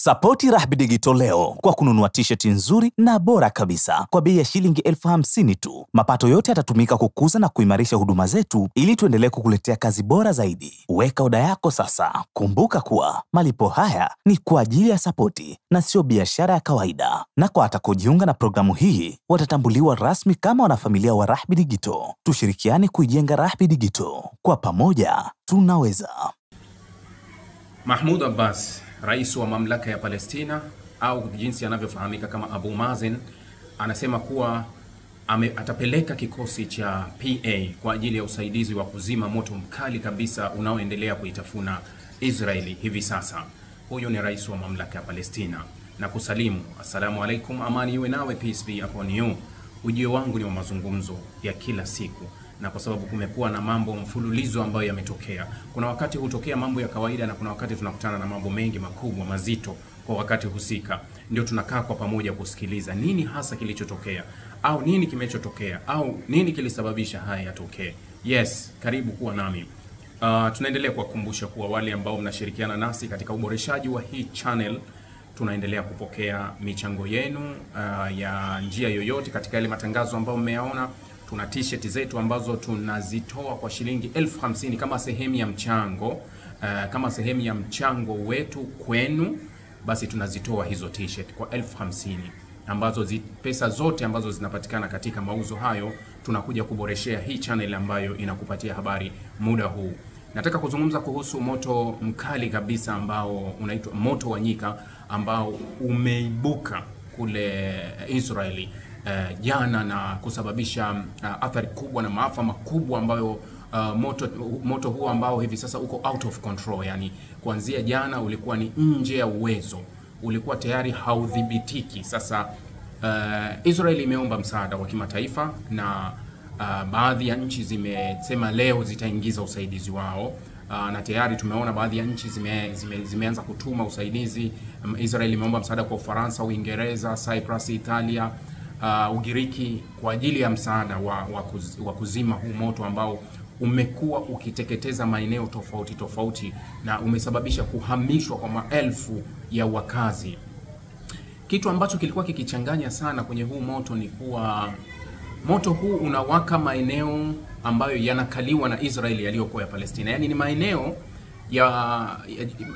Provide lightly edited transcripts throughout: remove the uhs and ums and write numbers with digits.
Sapoti Rahby Digital leo kwa kununua t-shirt nzuri na bora kabisa kwa bei ya shilingi 50,000 tu. Mapato yote yatatumika kukuza na kuimarisha huduma zetu ili tuendelee kukuletea kazi bora zaidi. Weka oda yako sasa. Kumbuka kuwa malipo haya ni kwa ajili ya sapoti na sio biashara ya kawaida. Na kwa atakaojiunga na programu hii watatambuliwa rasmi kama wanafamilia wa Rahby Digital. Tushirikiane kuijenga Rahby Digital. Kwa pamoja tunaweza. Mahmoud Abbas, rais wa mamlaka ya Palestina au jinsi anavyofahamika kama Abu Mazen, anasema kuwa atapeleka kikosi cha PA kwa ajili ya usaidizi wa kuzima moto mkali kabisa unaoendelea kuitafuna Israeli hivi sasa. Huyo ni rais wa mamlaka ya Palestina. Na kusalimu, assalamu alaikum, amani iwe nawe, peace be upon you. Ujio wangu ni wa mazungumzo ya kila siku, na kwa sababu kumekuwa na mambo mfululizo ambayo yametokea. Kuna wakati hutokea mambo ya kawaida na kuna wakati tunakutana na mambo mengi makubwa mazito kwa wakati husika. Ndio tunakaa kwa pamoja kusikiliza nini hasa kilichotokea, au nini kimechotokea, au nini kilisababisha haya yatokee. Yes, karibu kuwa nami. Tunaendelea kuwakumbusha kuwa wale ambao mnashirikiana nasi katika uboreshaji wa hii channel, tunaendelea kupokea michango yenu ya njia yoyote katika yale matangazo ambayo mmeyaona. Tuna t-shirt zetu ambazo tunazitoa kwa shilingi 50,000 kama sehemu ya mchango, kama sehemu ya mchango wetu kwenu. Basi tunazitoa hizo t-shirt kwa 50,000 ambazo pesa zote ambazo zinapatikana katika mauzo hayo tunakuja kuboreshea hii channel ambayo inakupatia habari muda huu. Nataka kuzungumza kuhusu moto mkali kabisa ambao unaitwa moto wa nyika ambao umeibuka kule Israeli jana na kusababisha athari kubwa na maafa makubwa ambayo moto huo ambao hivi sasa uko out of control. Yani kuanzia jana ulikuwa ni nje ya uwezo, ulikuwa tayari haudhibitiki. Sasa Israeli imeomba msaada wa kimataifa na baadhi ya nchi zimesema leo zitaingiza usaidizi wao. Na tayari tumeona baadhi ya nchi zimeanza kutuma usaidizi. Israeli imeomba msaada kwa Ufaransa, Uingereza, Cyprus, Italia, Ugiriki kwa ajili ya msaada wa kuzima huu moto ambao umekuwa ukiteketeza maeneo tofauti tofauti na umesababisha kuhamishwa kwa maelfu ya wakazi. Kitu ambacho kilikuwa kikichanganya sana kwenye huu moto ni kuwa moto huu unawaka maeneo ambayo yanakaliwa na Israeli yaliyokuwa ya Palestina. Yani ni maeneo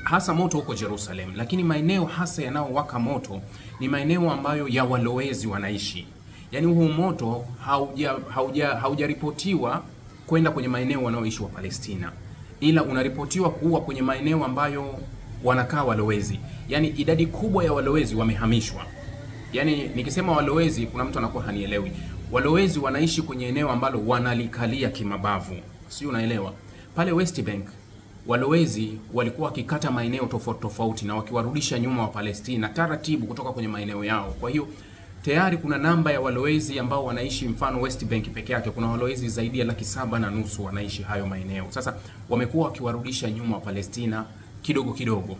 hasa moto huko Jerusalem, lakini maeneo hasa yanayowaka moto ni maeneo ambayo ya walowezi wanaishi. Yani huu moto haujaripotiwa kwenda kwenye maeneo wanaoishi wa Palestina, ila unaripotiwa kuwa kwenye maeneo ambayo wanakaa walowezi. Yani idadi kubwa ya walowezi wamehamishwa. Yani nikisema walowezi kuna mtu anakuwa hanielewi. Walowezi wanaishi kwenye eneo ambalo wanalikalia kimabavu. Sio, unaelewa? Pale West Bank walowezi walikuwa wakikata maeneo tofauti tofauti na wakiwarudisha nyuma wa Palestina taratibu kutoka kwenye maeneo yao. Kwa hiyo tayari kuna namba ya walowezi ambao wanaishi, mfano West Bank peke yake kuna walowezi zaidi ya 750,000 wanaishi hayo maeneo. Sasa wamekuwa wakiwarudisha nyuma wa Palestina kidogo kidogo.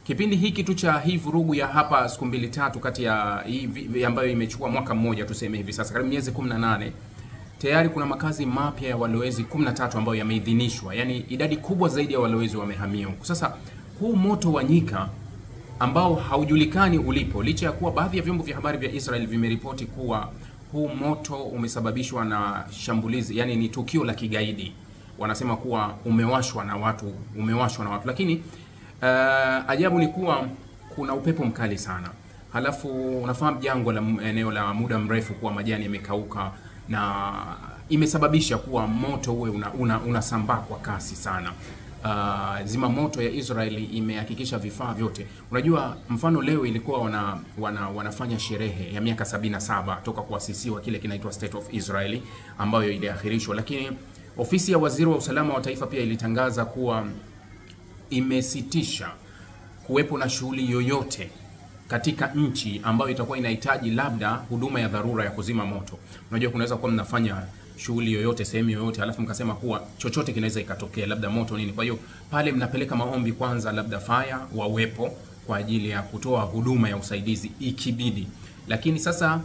Kipindi hiki tu cha hii vurugu ya hapa siku 2-3 kati ya hii ambayo imechukua mwaka mmoja tuseme hivi sasa, karibu miezi 18, tayari kuna makazi mapya ya walowezi 13 ambayo yameidhinishwa. Yani idadi kubwa zaidi ya walowezi wamehamia huko. Sasa huu moto wa nyika ambao haujulikani ulipo, licha ya kuwa baadhi ya vyombo vya habari vya Israel vimeripoti kuwa huu moto umesababishwa na shambulizi, yani ni tukio la kigaidi. Wanasema kuwa umewashwa na watu, lakini ajabu ni kuwa kuna upepo mkali sana. Halafu unafahamu jangwa la eneo la muda mrefu kuwa majani yamekauka na imesababisha kuwa moto uwe unasambaa kwa kasi sana. Zima moto ya Israeli imehakikisha vifaa vyote. Unajua, mfano leo ilikuwa wanafanya sherehe ya miaka 77 toka kuasisiwa kile kinaitwa State of Israel ambayo iliahirishwa, lakini ofisi ya waziri wa usalama wa taifa pia ilitangaza kuwa imesitisha kuwepo na shughuli yoyote katika nchi ambayo itakuwa inahitaji labda huduma ya dharura ya kuzima moto. Unajua kunaweza kuwa mnafanya shughuli yoyote sehemu yoyote alafu mkasema kuwa chochote kinaweza ikatokea, labda moto nini. Kwa hiyo pale mnapeleka maombi kwanza, labda fire wawepo kwa ajili ya kutoa huduma ya usaidizi ikibidi. Lakini sasa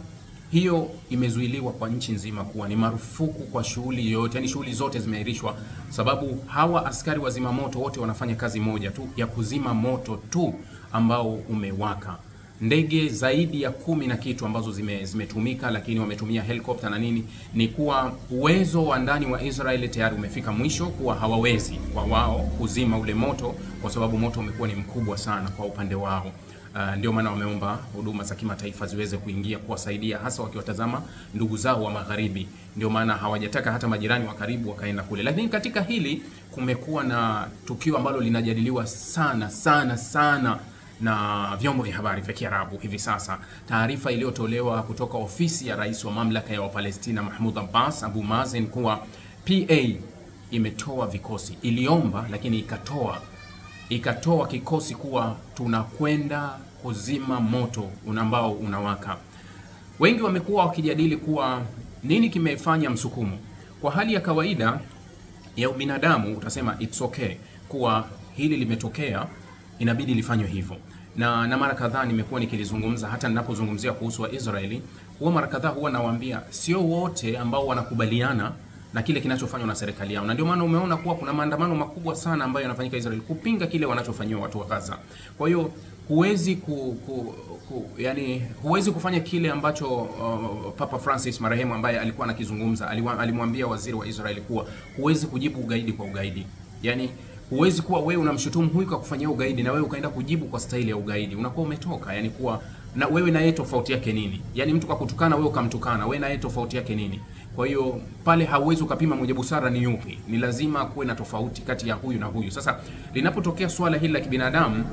hiyo imezuiliwa kwa nchi nzima kuwa ni marufuku kwa shughuli yoyote, yani shughuli zote zimeahirishwa, sababu hawa askari wa zimamoto wote wanafanya kazi moja tu ya kuzima moto tu ambao umewaka. Ndege zaidi ya 10 na kitu ambazo zimetumika, lakini wametumia helikopta na nini. Ni kuwa uwezo wa ndani wa Israeli tayari umefika mwisho, kuwa hawawezi kwa wao kuzima ule moto, kwa sababu moto umekuwa ni mkubwa sana kwa upande wao. Ndio maana wameomba huduma za kimataifa ziweze kuingia kuwasaidia, hasa wakiwatazama ndugu zao wa magharibi. Ndio maana hawajataka hata majirani wa karibu wakaenda kule. Lakini katika hili kumekuwa na tukio ambalo linajadiliwa sana na vyombo vya habari vya Kiarabu hivi sasa. Taarifa iliyotolewa kutoka ofisi ya rais wa mamlaka ya Wapalestina Mahmoud Abbas, Abu Mazen, kuwa PA imetoa vikosi. Iliomba lakini ikatoa kikosi kuwa tunakwenda kuzima moto ambao unawaka. Wengi wamekuwa wakijadili kuwa nini kimefanya msukumo. Kwa hali ya kawaida ya ubinadamu utasema it's okay, kuwa hili limetokea inabidi lifanywe hivyo. Na mara kadhaa nimekuwa nikilizungumza, hata ninapozungumzia kuhusu wa Israeli, huwa mara kadhaa huwa nawaambia sio wote ambao wanakubaliana na kile kinachofanywa na serikali yao. Na ndio maana umeona kuwa kuna maandamano makubwa sana ambayo yanafanyika Israeli kupinga kile wanachofanywa watu wa Gaza. Kwa hiyo huwezi kufanya kile ambacho Papa Francis marehemu ambaye alikuwa anakizungumza, alimwambia waziri wa Israeli kuwa huwezi kujibu ugaidi kwa ugaidi. Yani huwezi kuwa wewe unamshutumu huyu kwa kufanyia ugaidi na wewe ukaenda kujibu kwa staili ya ugaidi. Unakuwa umetoka. Yani kuwa na wewe na yeye tofauti yake nini? Yani mtu kakutukana wewe ukamtukana, wewe na yeye tofauti yake nini? Kwa hiyo pale hauwezi ukapima mwenye busara ni yupi. Ni lazima kuwe na tofauti kati ya huyu na huyu. Sasa linapotokea swala hili la kibinadamu,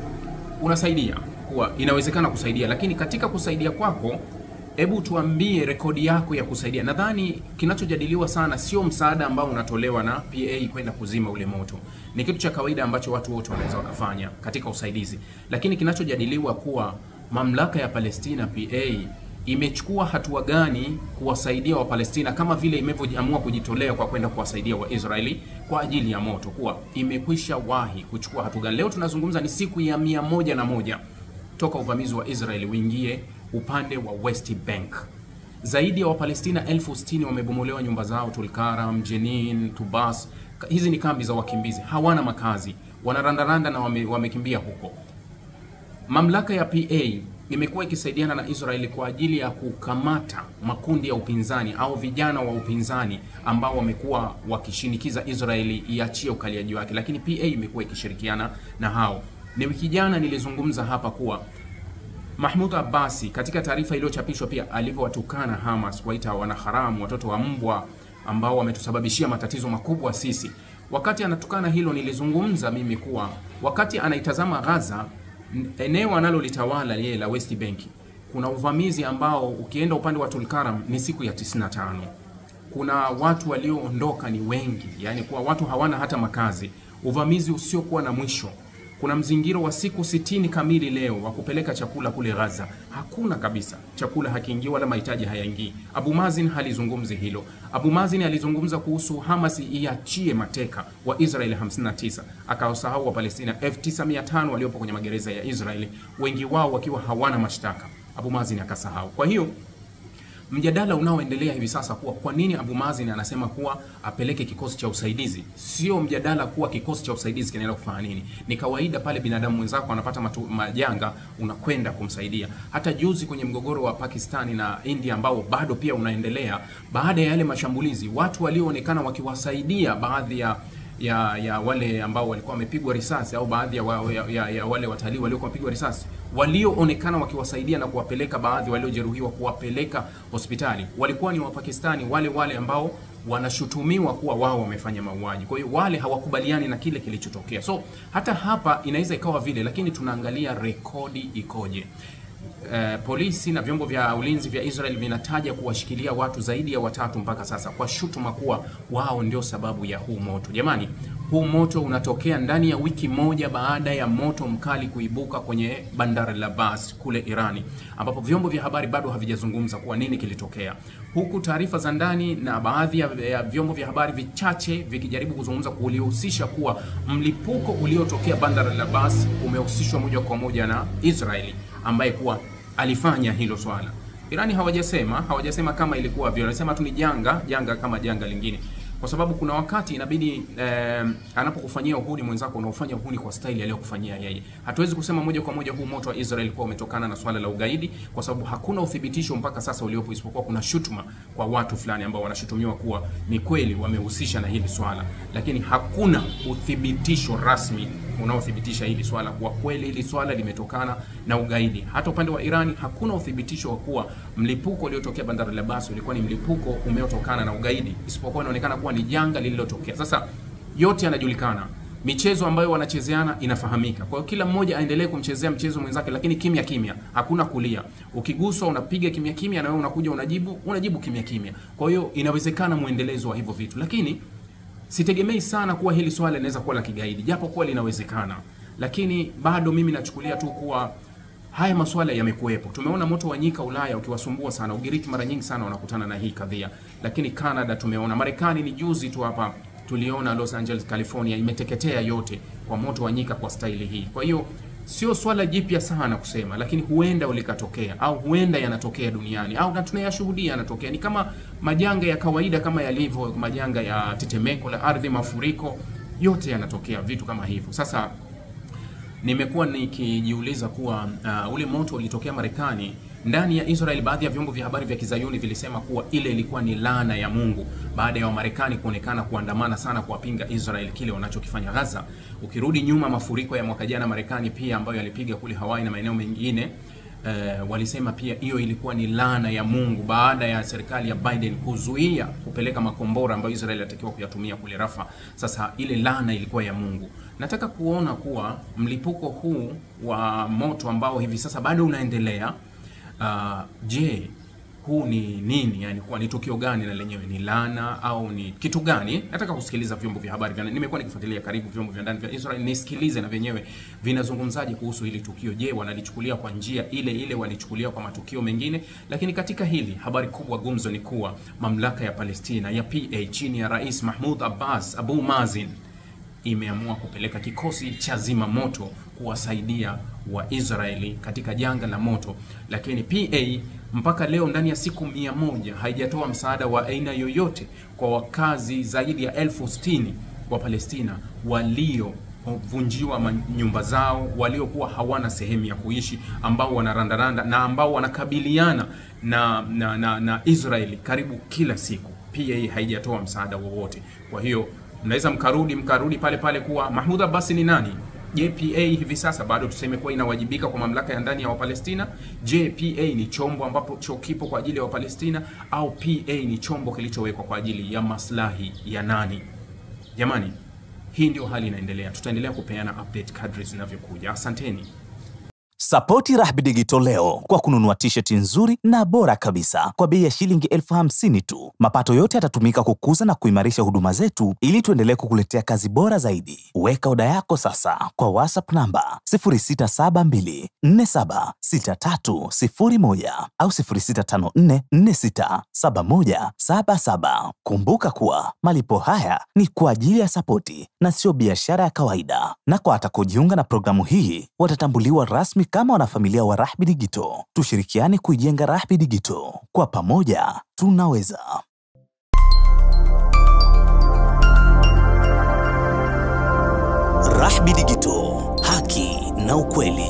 unasaidia kuwa inawezekana kusaidia, lakini katika kusaidia kwako, hebu tuambie rekodi yako ya kusaidia. Nadhani kinachojadiliwa sana sio msaada ambao unatolewa na PA kwenda kuzima ule moto. Ni kitu cha kawaida ambacho watu wote wanaweza wakafanya katika usaidizi. Lakini kinachojadiliwa kuwa mamlaka ya Palestina PA imechukua hatua gani kuwasaidia wa Palestina, kama vile imevyoamua kujitolea kwa kwenda kuwasaidia wa Israeli kwa ajili ya moto, kuwa imekwisha wahi kuchukua hatua gani. Leo tunazungumza ni siku ya 101 toka uvamizi wa Israeli uingie upande wa West Bank. Zaidi ya Wapalestina 60,000 wamebomolewa nyumba zao Tulkaram, Jenin, Tubas. Hizi ni kambi za wakimbizi, hawana makazi, wanarandaranda na wamekimbia huko. Mamlaka ya PA imekuwa ikisaidiana na Israeli kwa ajili ya kukamata makundi ya upinzani au vijana wa upinzani ambao wamekuwa wakishinikiza Israeli iachie ukaliaji wake, lakini PA imekuwa ikishirikiana na hao. Ni wiki jana nilizungumza hapa kuwa Mahmoud Abbasi katika taarifa iliyochapishwa pia alivyowatukana Hamas, waita wanaharamu, watoto wa mbwa ambao wametusababishia matatizo makubwa sisi. Wakati anatukana hilo, nilizungumza mimi kuwa wakati anaitazama Gaza, eneo analolitawala yeye la West Bank, kuna uvamizi ambao ukienda upande wa Tulkaram ni siku ya 95. Kuna watu walioondoka ni wengi, yani kwa watu hawana hata makazi. Uvamizi usiokuwa na mwisho. Kuna mzingiro wa siku 60 kamili leo wa kupeleka chakula kule Gaza. Hakuna kabisa. Chakula hakiingii wala mahitaji hayaingii. Abu Mazen halizungumzi hilo. Abu Mazen alizungumza kuhusu Hamas iachie mateka wa Israeli 59. Akawasahau wa Palestina 9500 waliopo kwenye magereza ya Israeli, wengi wao wakiwa hawana mashtaka. Abu Mazen akasahau. Kwa hiyo mjadala unaoendelea hivi sasa kuwa kwa nini Abu Mazen anasema kuwa apeleke kikosi cha usaidizi, sio mjadala kuwa kikosi cha usaidizi kinaenda kufanya nini. Ni kawaida pale binadamu mwenzako anapata majanga unakwenda kumsaidia. Hata juzi kwenye mgogoro wa Pakistani na India ambao bado pia unaendelea, baada ya yale mashambulizi, watu walioonekana wakiwasaidia baadhi ya wale ambao walikuwa wamepigwa risasi au baadhi ya wale watalii waliokuwa wamepigwa risasi, walioonekana wakiwasaidia na kuwapeleka baadhi waliojeruhiwa kuwapeleka hospitali, walikuwa ni Wapakistani wale ambao wanashutumiwa kuwa wao wamefanya mauaji. Kwa hiyo wale hawakubaliani na kile kilichotokea. So hata hapa inaweza ikawa vile, lakini tunaangalia rekodi ikoje. Polisi na vyombo vya ulinzi vya Israel vinataja kuwashikilia watu zaidi ya 3 mpaka sasa kwa shutuma kuwa wao ndio sababu ya huu moto. Jamani, huu moto unatokea ndani ya wiki moja baada ya moto mkali kuibuka kwenye Bandar el Abbas kule Irani, ambapo vyombo vya habari bado havijazungumza kuwa nini kilitokea. Huku taarifa za ndani na baadhi ya vyombo vya habari vichache vikijaribu kuzungumza kulihusisha kuwa mlipuko uliotokea Bandar el Abbas umehusishwa moja kwa moja na Israeli ambaye kuwa alifanya hilo swala. Irani hawajasema kama ilikuwa vile. Wanasema tu ni janga kama janga lingine. kwa sababu kuna wakati inabidi anapokufanyia uhuni mwenzako unaofanya uhuni kwa staili aliyokufanyia yeye. Hatuwezi kusema moja kwa moja huu moto wa Israel kwa umetokana na swala la ugaidi, kwa sababu hakuna uthibitisho mpaka sasa uliopo, isipokuwa kuna shutuma kwa watu fulani ambao wanashutumiwa kuwa ni kweli wamehusisha na hili swala, lakini hakuna uthibitisho rasmi unaothibitisha hili swala kwa kweli hili swala limetokana na ugaidi. Hata upande wa Irani hakuna uthibitisho wa kuwa mlipuko uliotokea Bandar al-Abbas ulikuwa ni mlipuko umeotokana na ugaidi, isipokuwa inaonekana kuwa ni janga lililotokea. Sasa yote yanajulikana, michezo ambayo wanachezeana inafahamika. Kwa hiyo kila mmoja aendelee kumchezea mchezo mwenzake, lakini kimya kimya, hakuna kulia. Ukiguswa unapiga kimya kimya, na wewe unakuja unajibu kimya kimya. Kwa hiyo inawezekana muendelezo wa hivyo vitu, lakini sitegemei sana kuwa hili swala linaweza kuwa la kigaidi, japo kuwa linawezekana, lakini bado mimi nachukulia tu kuwa haya masuala yamekuwepo. Tumeona moto wa nyika Ulaya ukiwasumbua sana, Ugiriki mara nyingi sana wanakutana na hii kadhia, lakini Canada tumeona, Marekani ni juzi tu hapa tuliona Los Angeles, California imeteketea yote kwa moto wa nyika kwa staili hii. Kwa hiyo sio swala jipya sana kusema, lakini huenda ulikatokea au huenda yanatokea duniani au na tunayashuhudia yanatokea. Ni kama majanga ya kawaida kama yalivyo majanga ya tetemeko la ardhi, mafuriko, yote yanatokea vitu kama hivyo. Sasa nimekuwa nikijiuliza kuwa ule moto ulitokea Marekani ndani ya Israel. Baadhi ya vyombo vya habari vya Kizayuni vilisema kuwa ile ilikuwa ni laana ya Mungu baada ya Wamarekani kuonekana kuandamana sana kuwapinga Israel kile wanachokifanya Gaza. Ukirudi nyuma, mafuriko ya mwaka jana Marekani pia ambayo yalipiga kule Hawaii na maeneo mengine, walisema pia hiyo ilikuwa ni laana ya Mungu baada ya serikali ya Biden kuzuia kupeleka makombora ambayo Israel inatakiwa kuyatumia kule Rafa. Sasa ile laana ilikuwa ya Mungu. Nataka kuona kuwa mlipuko huu wa moto ambao hivi sasa bado unaendelea, je, huu ni nini? Yani kwa ni tukio gani na lenyewe ni laana au ni kitu gani? Nataka kusikiliza vyombo vya habari. Nimekuwa nikifuatilia karibu vyombo vya ndani vya Israel, nisikilize na wenyewe vinazungumzaje kuhusu hili tukio. Je, wanalichukulia kwa njia ile ile walichukulia kwa matukio mengine? Lakini katika hili habari kubwa gumzo ni kuwa mamlaka ya Palestina ya PA chini ya Rais Mahmoud Abbas, Abu Mazin, imeamua kupeleka kikosi cha zima moto kuwasaidia Waisraeli katika janga la moto. Lakini PA mpaka leo ndani ya siku 100 haijatoa msaada wa aina yoyote kwa wakazi zaidi ya 60,000 wa Palestina waliovunjiwa nyumba zao, waliokuwa hawana sehemu ya kuishi, ambao wanarandaranda na ambao wanakabiliana na Israeli karibu kila siku. PA haijatoa msaada wowote. Kwa hiyo mnaweza mkarudi pale kuwa Mahmoud Abbas ni nani? Je, PA hivi sasa bado tuseme kuwa inawajibika kwa mamlaka ya ndani ya Wapalestina? Je, PA ni chombo ambapo kipo kwa ajili ya Wapalestina, au PA ni chombo kilichowekwa kwa ajili ya maslahi ya nani? Jamani, hii ndio hali inaendelea. Tutaendelea kupeana update kadri zinavyokuja. Asanteni. Sapoti Rahby Digital leo kwa kununua t-shirt nzuri na bora kabisa kwa bei ya shilingi 50,000 tu. Mapato yote yatatumika kukuza na kuimarisha huduma zetu ili tuendelee kukuletea kazi bora zaidi. Weka oda yako sasa kwa WhatsApp namba 0672476301 au 0654467177. Kumbuka kuwa malipo haya ni kwa ajili ya sapoti na sio biashara ya kawaida. Na kwa atakaojiunga na programu hii watatambuliwa rasmi kama wanafamilia wa Rahby Digital. Tushirikiane kuijenga Rahby Digital. Kwa pamoja tunaweza. Rahby Digital, haki na ukweli.